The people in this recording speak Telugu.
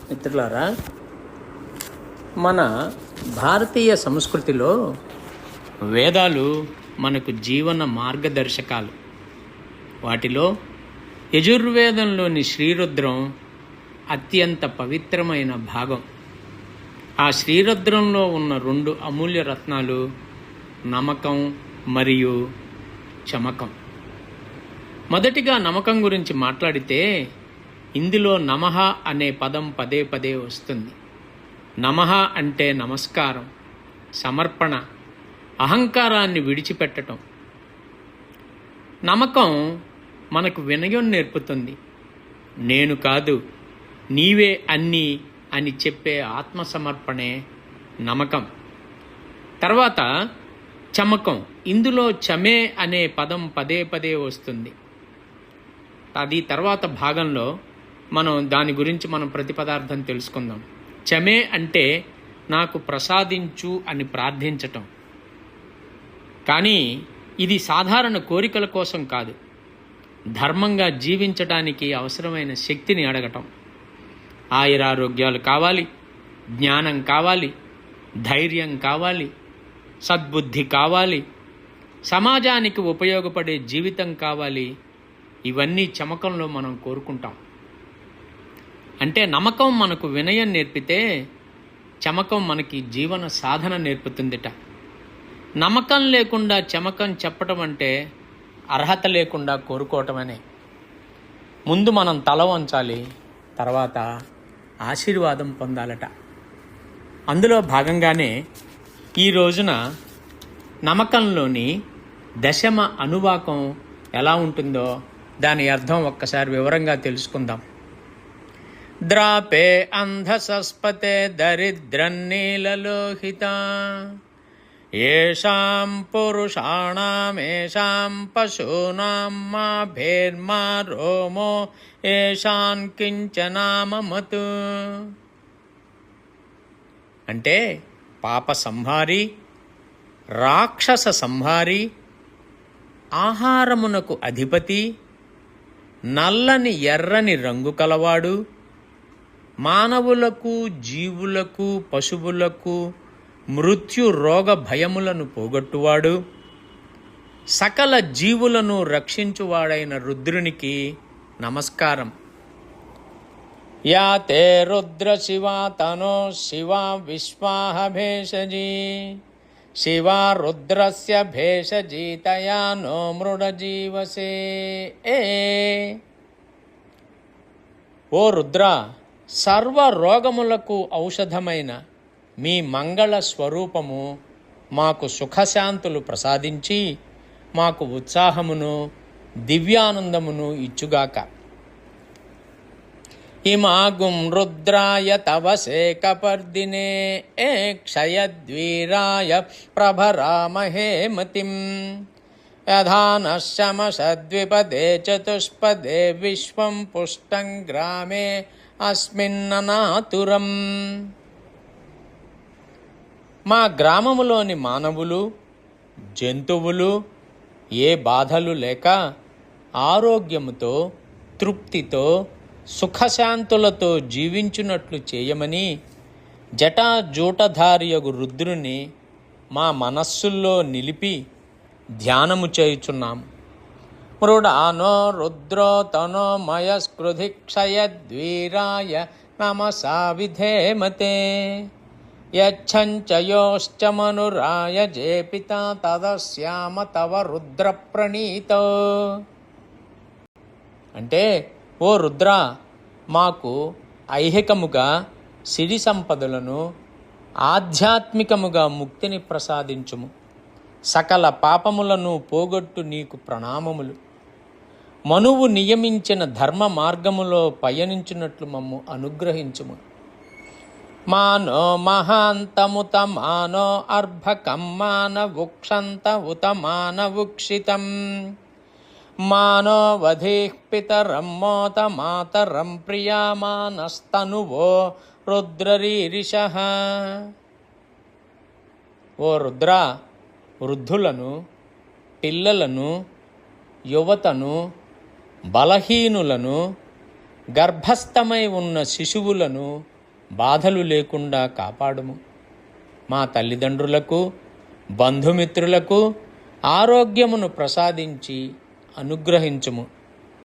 మిత్రులారా, మన భారతీయ సంస్కృతిలో వేదాలు మనకు జీవన మార్గదర్శకాలు. వాటిలో యజుర్వేదంలోని శ్రీరుద్రం అత్యంత పవిత్రమైన భాగం. ఆ శ్రీరుద్రంలో ఉన్న 2 అమూల్య రత్నాలు నమకం మరియు చమకం. మొదటిగా నమకం గురించి మాట్లాడితే ఇందులో నమః అనే పదం పదే పదే వస్తుంది. నమః అంటే నమస్కారం, సమర్పణ, అహంకారాన్ని విడిచిపెట్టడం. నమకం మనకు వినయం నేర్పుతుంది. నేను కాదు, నీవే అన్నీ అని చెప్పే ఆత్మసమర్పణే నమకం. తర్వాత చమకం. ఇందులో చమే అనే పదం పదే పదే వస్తుంది. అది తర్వాత భాగంలో దాని గురించి ప్రతి పదార్థం తెలుసుకుందాం. చమే అంటే నాకు ప్రసాదించు అని ప్రార్థించటం. కానీ ఇది సాధారణ కోరికల కోసం కాదు, ధర్మంగా జీవించడానికి అవసరమైన శక్తిని అడగటం. ఆయురారోగ్యాలు కావాలి, జ్ఞానం కావాలి, ధైర్యం కావాలి, సద్బుద్ధి కావాలి, సమాజానికి ఉపయోగపడే జీవితం కావాలి. ఇవన్నీ చమకంలో మనం కోరుకుంటాం. అంటే నమ్మకం మనకు వినయం నేర్పితే చమకం మనకి జీవన సాధన నేర్పుతుందిట. నమ్మకం లేకుండా చమకం చెప్పటం అంటే అర్హత లేకుండా కోరుకోవటమనే. ముందు మనం తల వంచాలి, తర్వాత ఆశీర్వాదం పొందాలట. అందులో భాగంగానే ఈ రోజున నమ్మకంలోని దశమ అనువాకం ఎలా ఉంటుందో దాని అర్థం ఒక్కసారి వివరంగా తెలుసుకుందాం. ద్రాపే అంధసస్పతే దరిద్రన్నీలలోహిత ఏషాం పురుషాణామేషాం పశూనాం మా భేర్మా రోమో ఏషాన్ కించనామమతు. అంటే పాప సంహారి, రాక్షస సంహారి, ఆహారమునకు అధిపతి, నల్లని ఎర్రని రంగు కలవాడు, మానవులకు, జీవులకు, పశువులకు మృత్యు రోగ భయములను పోగొట్టువాడు, సకల జీవులను రక్షించువాడైన రుద్రునికి నమస్కారం. యాతే రుద్ర శివా తనో శివా విశ్వాహ భేషజీ శివా రుద్రస్య భేషజీతయా నో మృడ జీవసే. ఓ రుద్ర, సర్వ రోగములకు ఔషధమైన మీ మంగళ స్వరూపము మాకు సుఖశాంతులు ప్రసాదించి మాకు ఉత్సాహమును దివ్యానందమును ఇచ్చుగాక. ఇమాగుం రుద్రాయ తవ శేఖపర్దినే క్షయద్వీరాయ ప్రభరామహే మతిం యథానశమషద్విపదే చతుష్పదే విశ్వం పుష్టం గ్రామే అస్మిన్ననాతురం. మా గ్రామములోని మానవులు, జంతువులు ఏ బాధలు లేక ఆరోగ్యముతో, తృప్తితో, సుఖశాంతులతో జీవించున్నట్లు చేయమని జటాజూటధారియగు రుద్రుని మా మనస్సుల్లో నిలిపి ధ్యానము చేయుచున్నాము. మృడానో రుద్రో తనో మయస్కృధి క్షయద్వీరాయ నమసా విధేమతే యచ్చంచయోశ్చ మనురాయ జేపిత తదశ్యామ తవ రుద్ర ప్రణీతో. అంటే ఓ రుద్ర, మాకు ఐహికముగా సిరి సంపదలను, ఆధ్యాత్మికముగా ముక్తిని ప్రసాదించుము. సకల పాపములను పోగొట్టు నీకు ప్రణామములు. మనువు నియమించిన ధర్మ మార్గములో పయనించున్నట్లు మమ్ము అనుగ్రహించుము. మానో మహాంతముత మానో అర్భకం మాన వృక్షంత ఉత మానవుక్షితం మానో వధీః పితరం మోత మాతరం ప్రియామానస్తనువో రుద్రరీరిషః. ఓ రుద్ర, వృద్ధులను, పిల్లలను, యువతను, బలహీనులను, గర్భస్థమై ఉన్న శిశువులను బాధలు లేకుండా కాపాడుము. మా తల్లిదండ్రులకు, బంధుమిత్రులకు ఆరోగ్యమును ప్రసాదించి అనుగ్రహించుము.